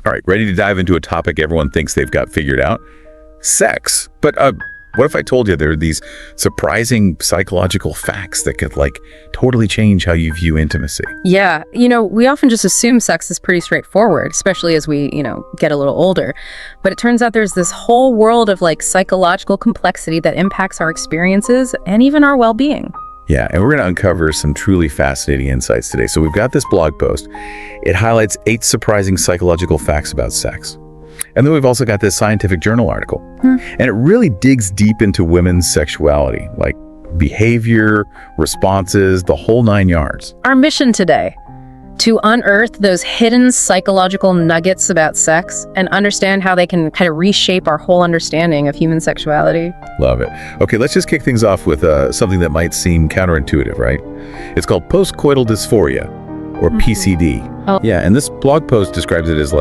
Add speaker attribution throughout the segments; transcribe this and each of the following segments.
Speaker 1: All right, ready to dive into a topic everyone thinks they've got figured out? Sex. But what if I told you there are these surprising psychological facts that could totally change how you view intimacy?
Speaker 2: Yeah, we often just assume sex is pretty straightforward, especially as we, get a little older. But it turns out there's this whole world of psychological complexity that impacts our experiences and even our well-being.
Speaker 1: Yeah, and we're going to uncover some truly fascinating insights today. So we've got this blog post. It highlights 8 surprising psychological facts about sex. And then we've also got this scientific journal article. And it really digs deep into women's sexuality, like behavior, responses, the whole 9 yards.
Speaker 2: Our mission today, to unearth those hidden psychological nuggets about sex and understand how they can kind of reshape our whole understanding of human sexuality.
Speaker 1: Love it. Okay, let's just kick things off with something that might seem counterintuitive, right? It's called postcoital dysphoria, or PCD.
Speaker 2: Oh.
Speaker 1: Yeah, and this blog post describes it as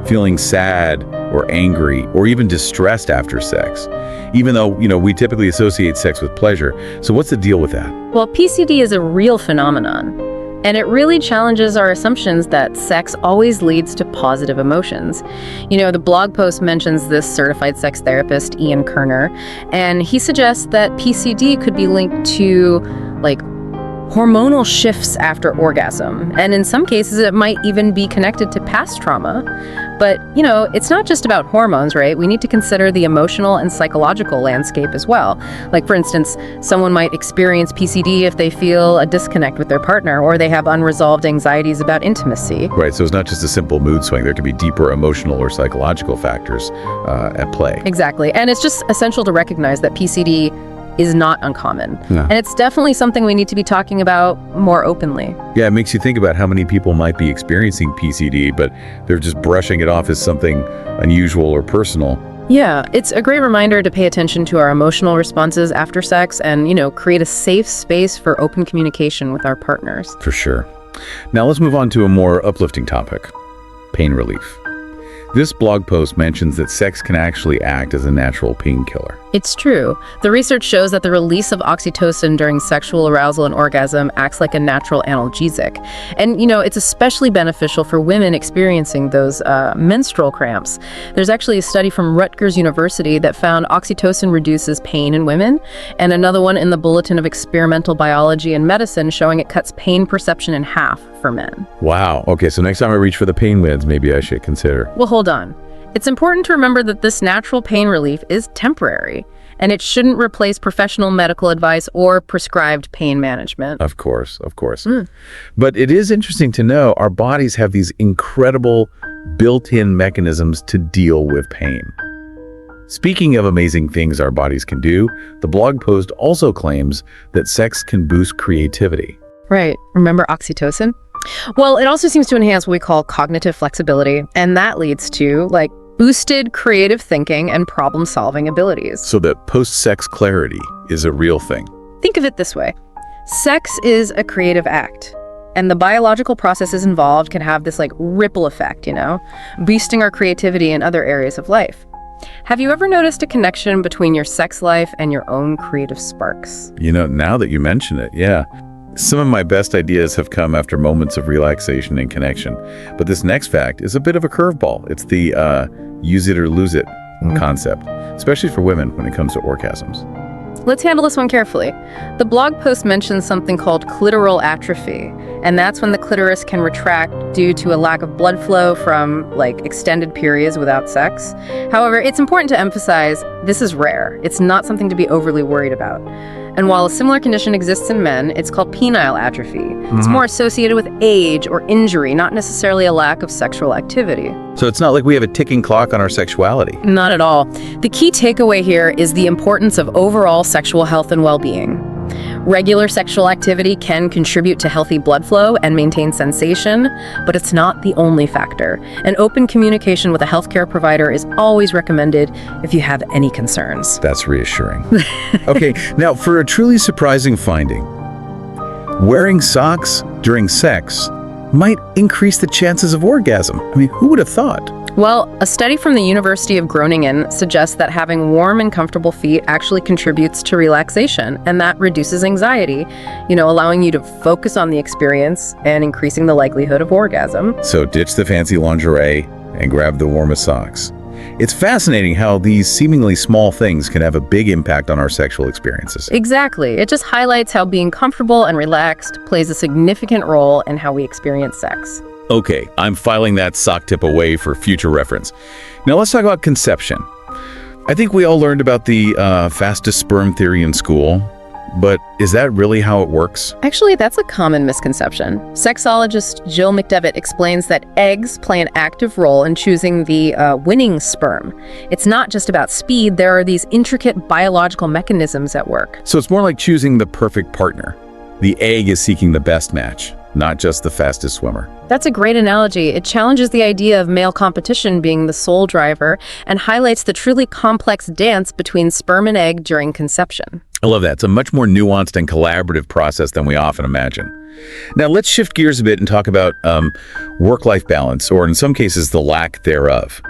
Speaker 1: feeling sad or angry or even distressed after sex, even though, we typically associate sex with pleasure. So what's the deal with that?
Speaker 2: Well, PCD is a real phenomenon, and it really challenges our assumptions that sex always leads to positive emotions. The blog post mentions this certified sex therapist, Ian Kerner, and he suggests that PCD could be linked to, hormonal shifts after orgasm. And in some cases, it might even be connected to past trauma. But, it's not just about hormones, right? We need to consider the emotional and psychological landscape as well. For instance, someone might experience PCD if they feel a disconnect with their partner or they have unresolved anxieties about intimacy.
Speaker 1: Right, so it's not just a simple mood swing. There could be deeper emotional or psychological factors at play.
Speaker 2: Exactly. And it's just essential to recognize that PCD is not uncommon.
Speaker 1: No.
Speaker 2: And it's definitely something we need to be talking about more openly.
Speaker 1: Yeah, it makes you think about how many people might be experiencing PCD, but they're just brushing it off as something unusual or personal.
Speaker 2: Yeah, it's a great reminder to pay attention to our emotional responses after sex and, create a safe space for open communication with our partners.
Speaker 1: For sure. Now let's move on to a more uplifting topic, pain relief. This blog post mentions that sex can actually act as a natural painkiller.
Speaker 2: It's true. The research shows that the release of oxytocin during sexual arousal and orgasm acts like a natural analgesic. And, it's especially beneficial for women experiencing those menstrual cramps. There's actually a study from Rutgers University that found oxytocin reduces pain in women, and another one in the Bulletin of Experimental Biology and Medicine showing it cuts pain perception in half for men.
Speaker 1: Wow. Okay, so next time I reach for the pain meds, maybe I should consider.
Speaker 2: Well, hold on. It's important to remember that this natural pain relief is temporary, and it shouldn't replace professional medical advice or prescribed pain management.
Speaker 1: Of course. But it is interesting to know our bodies have these incredible built-in mechanisms to deal with pain. Speaking of amazing things our bodies can do, the blog post also claims that sex can boost creativity.
Speaker 2: Right. Remember oxytocin? Well, it also seems to enhance what we call cognitive flexibility, and that leads to, boosted creative thinking and problem-solving abilities.
Speaker 1: So that post-sex clarity is a real thing.
Speaker 2: Think of it this way. Sex is a creative act, and the biological processes involved can have this, ripple effect, boosting our creativity in other areas of life. Have you ever noticed a connection between your sex life and your own creative sparks?
Speaker 1: Now that you mention it, yeah. Some of my best ideas have come after moments of relaxation and connection. But this next fact is a bit of a curveball. It's the use it or lose it concept, especially for women when it comes to orgasms.
Speaker 2: Let's handle this one carefully. The blog post mentions something called clitoral atrophy, and that's when the clitoris can retract due to a lack of blood flow from extended periods without sex. However, it's important to emphasize this is rare. It's not something to be overly worried about. And while a similar condition exists in men, it's called penile atrophy. It's more associated with age or injury, not necessarily a lack of sexual activity.
Speaker 1: So it's not like we have a ticking clock on our sexuality.
Speaker 2: Not at all. The key takeaway here is the importance of overall sexual health and well-being. Regular sexual activity can contribute to healthy blood flow and maintain sensation, but it's not the only factor. And open communication with a healthcare provider is always recommended if you have any concerns.
Speaker 1: That's reassuring. Okay, now for a truly surprising finding, wearing socks during sex might increase the chances of orgasm. I mean, who would have thought?
Speaker 2: Well, a study from the University of Groningen suggests that having warm and comfortable feet actually contributes to relaxation, and that reduces anxiety, allowing you to focus on the experience and increasing the likelihood of orgasm.
Speaker 1: So ditch the fancy lingerie, and grab the warmest socks. It's fascinating how these seemingly small things can have a big impact on our sexual experiences.
Speaker 2: Exactly. It just highlights how being comfortable and relaxed plays a significant role in how we experience sex.
Speaker 1: Okay, I'm filing that sock tip away for future reference. Now let's talk about conception. I think we all learned about the fastest sperm theory in school, but is that really how it works?
Speaker 2: Actually, that's a common misconception. Sexologist Jill McDevitt explains that eggs play an active role in choosing the winning sperm. It's not just about speed, there are these intricate biological mechanisms at work.
Speaker 1: So it's more like choosing the perfect partner. The egg is seeking the best match, not just the fastest swimmer.
Speaker 2: That's a great analogy. It challenges the idea of male competition being the sole driver and highlights the truly complex dance between sperm and egg during conception.
Speaker 1: I love that. It's a much more nuanced and collaborative process than we often imagine. Now let's shift gears a bit and talk about work-life balance, or in some cases, the lack thereof.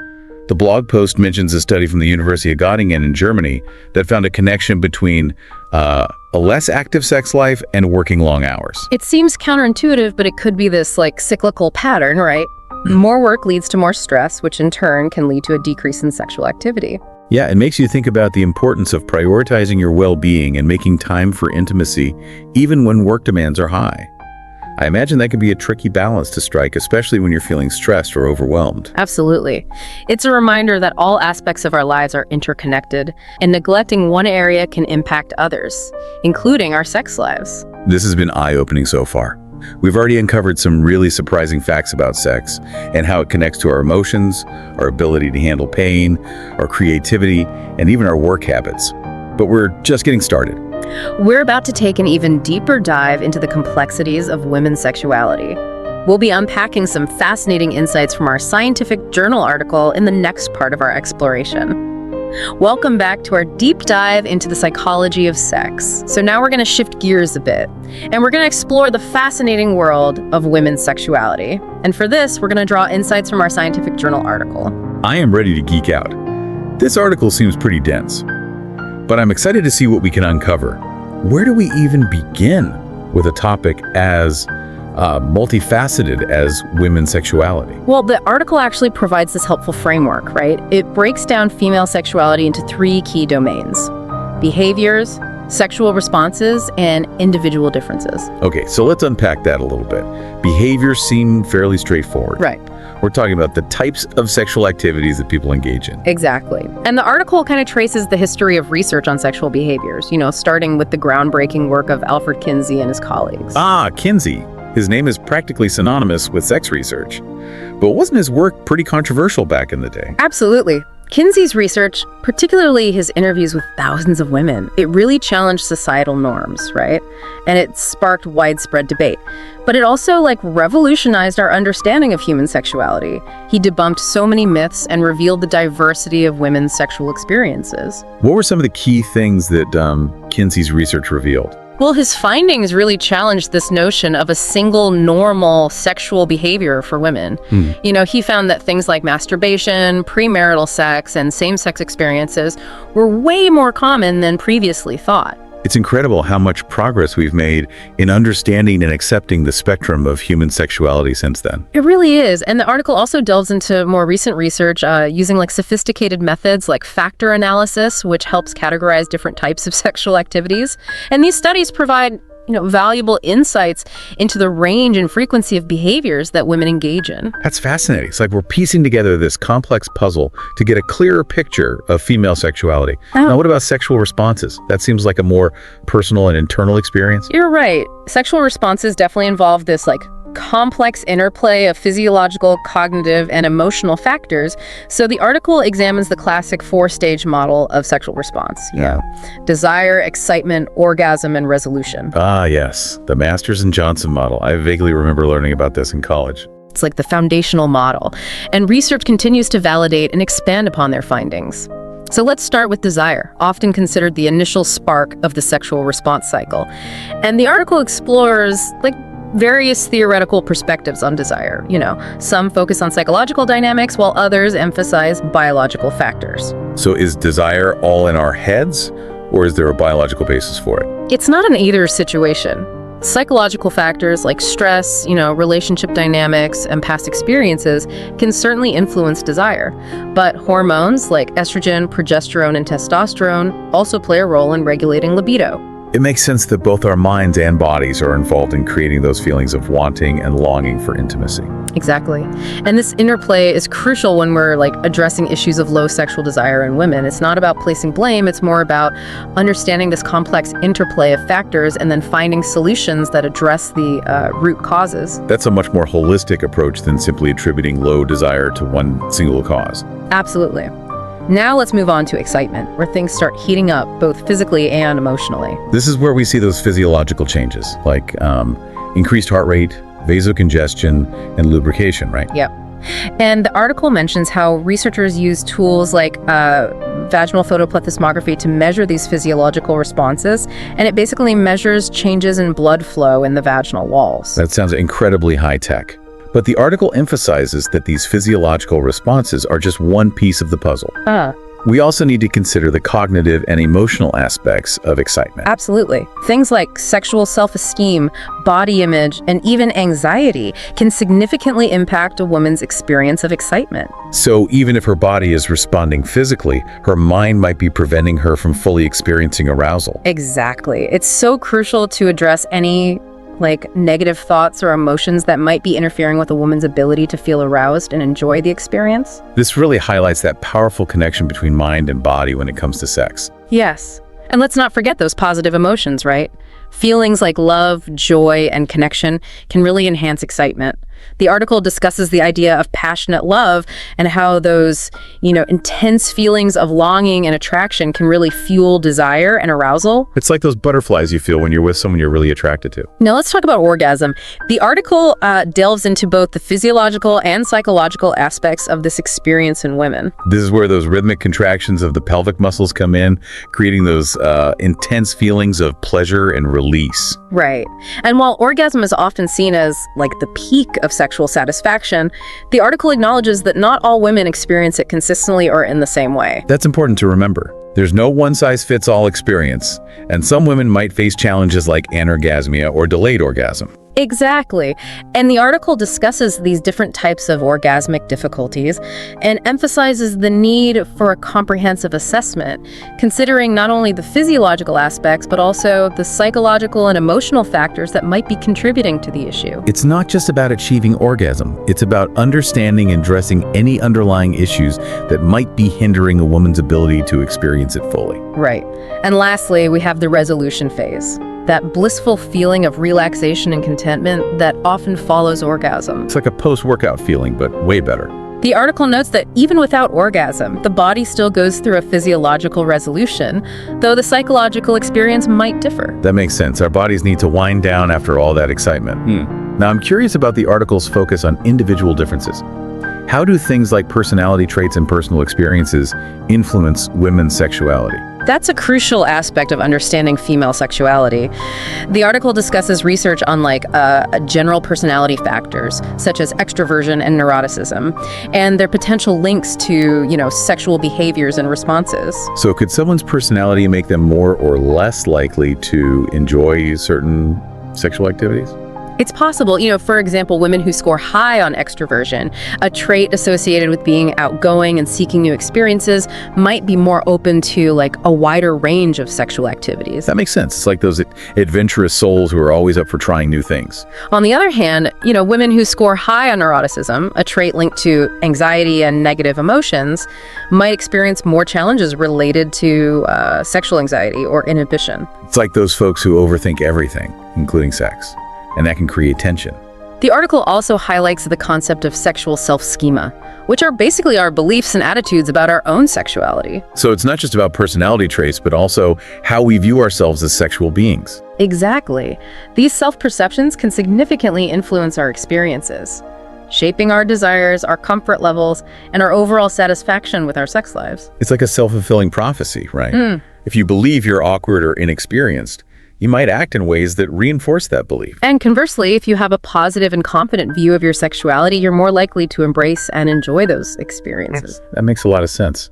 Speaker 1: The blog post mentions a study from the University of Göttingen in Germany that found a connection between a less active sex life and working long hours.
Speaker 2: It seems counterintuitive, but it could be this cyclical pattern, right? More work leads to more stress, which in turn can lead to a decrease in sexual activity.
Speaker 1: Yeah, it makes you think about the importance of prioritizing your well-being and making time for intimacy, even when work demands are high. I imagine that can be a tricky balance to strike, especially when you're feeling stressed or overwhelmed.
Speaker 2: Absolutely. It's a reminder that all aspects of our lives are interconnected, and neglecting one area can impact others, including our sex lives.
Speaker 1: This has been eye-opening so far. We've already uncovered some really surprising facts about sex and how it connects to our emotions, our ability to handle pain, our creativity, and even our work habits. But we're just getting started.
Speaker 2: We're about to take an even deeper dive into the complexities of women's sexuality. We'll be unpacking some fascinating insights from our scientific journal article in the next part of our exploration. Welcome back to our deep dive into the psychology of sex. So now we're going to shift gears a bit, and we're going to explore the fascinating world of women's sexuality. And for this, we're going to draw insights from our scientific journal article.
Speaker 1: I am ready to geek out. This article seems pretty dense, but I'm excited to see what we can uncover. Where do we even begin with a topic as multifaceted as women's sexuality?
Speaker 2: Well, the article actually provides this helpful framework, right? It breaks down female sexuality into 3 key domains: behaviors, sexual responses, and individual differences.
Speaker 1: Okay, so let's unpack that a little bit. Behaviors seem fairly straightforward.
Speaker 2: Right.
Speaker 1: We're talking about the types of sexual activities that people engage in.
Speaker 2: Exactly. And the article kind of traces the history of research on sexual behaviors, starting with the groundbreaking work of Alfred Kinsey and his colleagues.
Speaker 1: Ah, Kinsey. His name is practically synonymous with sex research. But wasn't his work pretty controversial back in the day?
Speaker 2: Absolutely. Kinsey's research, particularly his interviews with thousands of women, it really challenged societal norms, right? And it sparked widespread debate. But it also revolutionized our understanding of human sexuality. He debunked so many myths and revealed the diversity of women's sexual experiences.
Speaker 1: What were some of the key things that Kinsey's research revealed?
Speaker 2: Well, his findings really challenged this notion of a single normal sexual behavior for women. He found that things like masturbation, premarital sex, and same-sex experiences were way more common than previously thought.
Speaker 1: It's incredible how much progress we've made in understanding and accepting the spectrum of human sexuality since then.
Speaker 2: It really is. And the article also delves into more recent research using sophisticated methods like factor analysis, which helps categorize different types of sexual activities. And these studies provide valuable insights into the range and frequency of behaviors that women engage in.
Speaker 1: That's fascinating. It's like we're piecing together this complex puzzle to get a clearer picture of female sexuality. Now, what about sexual responses? That seems like a more personal and internal experience.
Speaker 2: You're right. Sexual responses definitely involve this complex interplay of physiological, cognitive, and emotional factors. So the article examines the classic 4-stage model of sexual response. Desire, excitement, orgasm, and resolution.
Speaker 1: Ah, yes. The Masters and Johnson model. I vaguely remember learning about this in college.
Speaker 2: It's the foundational model. And research continues to validate and expand upon their findings. So let's start with desire, often considered the initial spark of the sexual response cycle. And the article explores various theoretical perspectives on desire. Some focus on psychological dynamics, while others emphasize biological factors.
Speaker 1: So is desire all in our heads, or is there a biological basis for it?
Speaker 2: It's not an either situation. Psychological factors like stress, relationship dynamics, and past experiences can certainly influence desire. But hormones like estrogen, progesterone, and testosterone also play a role in regulating libido.
Speaker 1: It makes sense that both our minds and bodies are involved in creating those feelings of wanting and longing for intimacy.
Speaker 2: Exactly. And this interplay is crucial when we're addressing issues of low sexual desire in women. It's not about placing blame, it's more about understanding this complex interplay of factors and then finding solutions that address the root causes.
Speaker 1: That's a much more holistic approach than simply attributing low desire to one single cause.
Speaker 2: Absolutely. Now let's move on to excitement, where things start heating up both physically and emotionally.
Speaker 1: This is where we see those physiological changes, like increased heart rate, vasocongestion, and lubrication, right?
Speaker 2: Yep. And the article mentions how researchers use tools like vaginal photoplethysmography to measure these physiological responses, and it basically measures changes in blood flow in the vaginal walls.
Speaker 1: That sounds incredibly high-tech. But the article emphasizes that these physiological responses are just one piece of the puzzle. We also need to consider the cognitive and emotional aspects of excitement.
Speaker 2: Absolutely. Things like sexual self-esteem, body image, and even anxiety can significantly impact a woman's experience of excitement.
Speaker 1: So even if her body is responding physically, her mind might be preventing her from fully experiencing arousal.
Speaker 2: Exactly. It's so crucial to address any negative thoughts or emotions that might be interfering with a woman's ability to feel aroused and enjoy the experience.
Speaker 1: This really highlights that powerful connection between mind and body when it comes to sex.
Speaker 2: Yes. And let's not forget those positive emotions, right? Feelings like love, joy, and connection can really enhance excitement. The article discusses the idea of passionate love and how those, intense feelings of longing and attraction can really fuel desire and arousal.
Speaker 1: It's like those butterflies you feel when you're with someone you're really attracted to.
Speaker 2: Now let's talk about orgasm. The article delves into both the physiological and psychological aspects of this experience in women.
Speaker 1: This is where those rhythmic contractions of the pelvic muscles come in, creating those intense feelings of pleasure and release.
Speaker 2: Right. And while orgasm is often seen as the peak of sexual satisfaction, the article acknowledges that not all women experience it consistently or in the same way.
Speaker 1: That's important to remember. There's no one-size-fits-all experience, and some women might face challenges like anorgasmia or delayed orgasm.
Speaker 2: Exactly. And the article discusses these different types of orgasmic difficulties and emphasizes the need for a comprehensive assessment, considering not only the physiological aspects, but also the psychological and emotional factors that might be contributing to the issue.
Speaker 1: It's not just about achieving orgasm. It's about understanding and addressing any underlying issues that might be hindering a woman's ability to experience it fully.
Speaker 2: Right. And lastly, we have the resolution phase. That blissful feeling of relaxation and contentment that often follows orgasm.
Speaker 1: It's like a post-workout feeling, but way better.
Speaker 2: The article notes that even without orgasm, the body still goes through a physiological resolution, though the psychological experience might differ.
Speaker 1: That makes sense. Our bodies need to wind down after all that excitement. Now, I'm curious about the article's focus on individual differences. How do things like personality traits and personal experiences influence women's sexuality?
Speaker 2: That's a crucial aspect of understanding female sexuality. The article discusses research on general personality factors, such as extroversion and neuroticism, and their potential links to, sexual behaviors and responses.
Speaker 1: So could someone's personality make them more or less likely to enjoy certain sexual activities?
Speaker 2: It's possible, for example, women who score high on extroversion, a trait associated with being outgoing and seeking new experiences, might be more open to a wider range of sexual activities.
Speaker 1: That makes sense. It's like those adventurous souls who are always up for trying new things.
Speaker 2: On the other hand, women who score high on neuroticism, a trait linked to anxiety and negative emotions, might experience more challenges related to sexual anxiety or inhibition.
Speaker 1: It's like those folks who overthink everything, including sex. And that can create tension.
Speaker 2: The article also highlights the concept of sexual self-schema, which are basically our beliefs and attitudes about our own sexuality.
Speaker 1: So it's not just about personality traits, but also how we view ourselves as sexual beings.
Speaker 2: Exactly. These self-perceptions can significantly influence our experiences, shaping our desires, our comfort levels, and our overall satisfaction with our sex lives.
Speaker 1: It's like a self-fulfilling prophecy, right? If you believe you're awkward or inexperienced, you might act in ways that reinforce that belief.
Speaker 2: And conversely, if you have a positive and confident view of your sexuality, you're more likely to embrace and enjoy those experiences.
Speaker 1: That makes a lot of sense.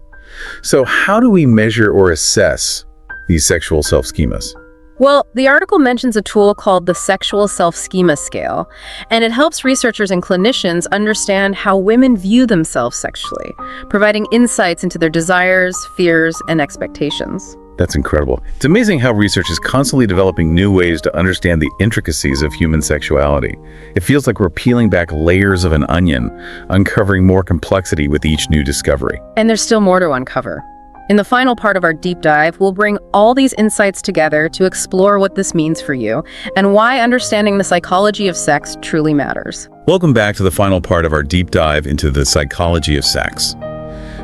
Speaker 1: So how do we measure or assess these sexual self-schemas?
Speaker 2: Well, the article mentions a tool called the Sexual Self-Schema Scale, and it helps researchers and clinicians understand how women view themselves sexually, providing insights into their desires, fears, and expectations.
Speaker 1: That's incredible. It's amazing how research is constantly developing new ways to understand the intricacies of human sexuality. It feels like we're peeling back layers of an onion, uncovering more complexity with each new discovery.
Speaker 2: And there's still more to uncover. In the final part of our deep dive, we'll bring all these insights together to explore what this means for you and why understanding the psychology of sex truly matters.
Speaker 1: Welcome back to the final part of our deep dive into the psychology of sex.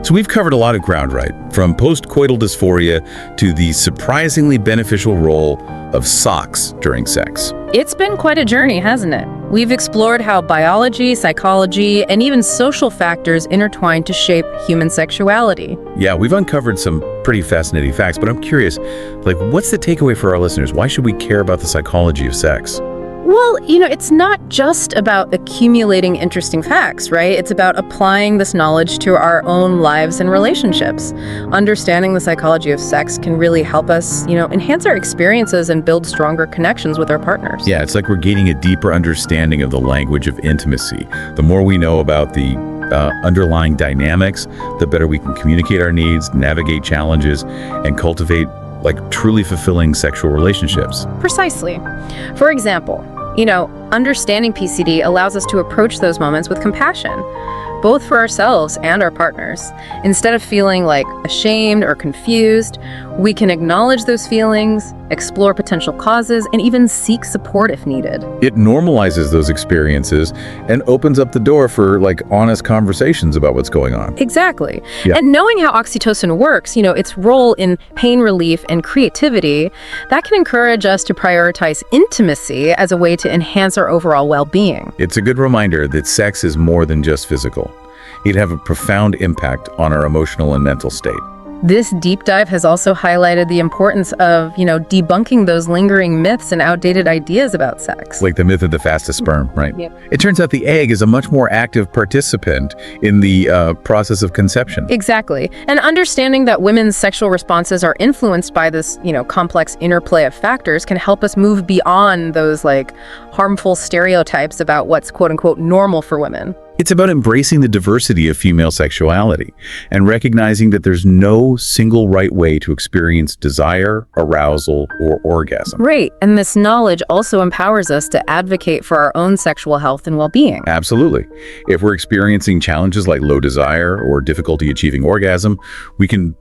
Speaker 1: So we've covered a lot of ground, right? From postcoital dysphoria to the surprisingly beneficial role of socks during sex.
Speaker 2: It's been quite a journey, hasn't it? We've explored how biology, psychology, and even social factors intertwine to shape human sexuality.
Speaker 1: Yeah, we've uncovered some pretty fascinating facts, but I'm curious, what's the takeaway for our listeners? Why should we care about the psychology of sex?
Speaker 2: Well, it's not just about accumulating interesting facts, right? It's about applying this knowledge to our own lives and relationships. Understanding the psychology of sex can really help us, enhance our experiences and build stronger connections with our partners.
Speaker 1: Yeah, it's like we're gaining a deeper understanding of the language of intimacy. The more we know about the underlying dynamics, the better we can communicate our needs, navigate challenges, and cultivate truly fulfilling sexual relationships.
Speaker 2: Precisely. For example, understanding PCD allows us to approach those moments with compassion, both for ourselves and our partners. Instead of feeling ashamed or confused, we can acknowledge those feelings, explore potential causes, and even seek support if needed.
Speaker 1: It normalizes those experiences and opens up the door for honest conversations about what's going on.
Speaker 2: Exactly.
Speaker 1: Yeah.
Speaker 2: And knowing how oxytocin works, its role in pain relief and creativity, that can encourage us to prioritize intimacy as a way to enhance our overall well-being.
Speaker 1: It's a good reminder that sex is more than just physical. It can have a profound impact on our emotional and mental state.
Speaker 2: This deep dive has also highlighted the importance of, debunking those lingering myths and outdated ideas about sex.
Speaker 1: Like the myth of the fastest sperm, right?
Speaker 2: Yep.
Speaker 1: It turns out the egg is a much more active participant in the process of conception.
Speaker 2: Exactly. And understanding that women's sexual responses are influenced by this, complex interplay of factors can help us move beyond those, harmful stereotypes about what's quote-unquote normal for women.
Speaker 1: It's about embracing the diversity of female sexuality and recognizing that there's no single right way to experience desire, arousal, or orgasm.
Speaker 2: Right. And this knowledge also empowers us to advocate for our own sexual health and well-being.
Speaker 1: Absolutely. If we're experiencing challenges like low desire or difficulty achieving orgasm, we can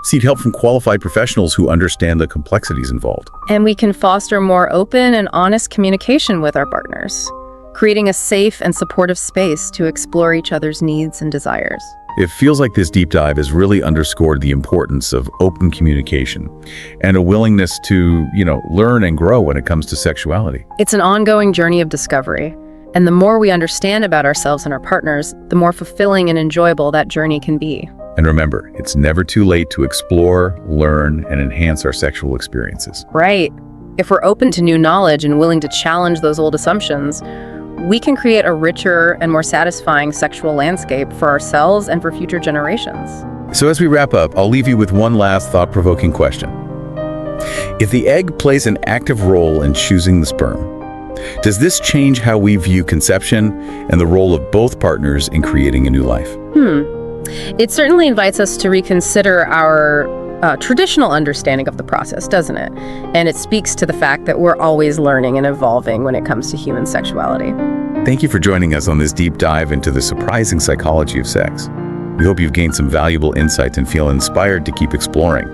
Speaker 1: seek help from qualified professionals who understand the complexities involved.
Speaker 2: And we can foster more open and honest communication with our partners, creating a safe and supportive space to explore each other's needs and desires.
Speaker 1: It feels like this deep dive has really underscored the importance of open communication and a willingness to, learn and grow when it comes to sexuality.
Speaker 2: It's an ongoing journey of discovery, and the more we understand about ourselves and our partners, the more fulfilling and enjoyable that journey can be.
Speaker 1: And remember, it's never too late to explore, learn, and enhance our sexual experiences.
Speaker 2: Right. If we're open to new knowledge and willing to challenge those old assumptions, we can create a richer and more satisfying sexual landscape for ourselves and for future generations.
Speaker 1: So as we wrap up, I'll leave you with one last thought-provoking question. If the egg plays an active role in choosing the sperm, does this change how we view conception and the role of both partners in creating a new life?
Speaker 2: It certainly invites us to reconsider our traditional understanding of the process, doesn't it? And it speaks to the fact that we're always learning and evolving when it comes to human sexuality.
Speaker 1: Thank you for joining us on this deep dive into the surprising psychology of sex. We hope you've gained some valuable insights and feel inspired to keep exploring.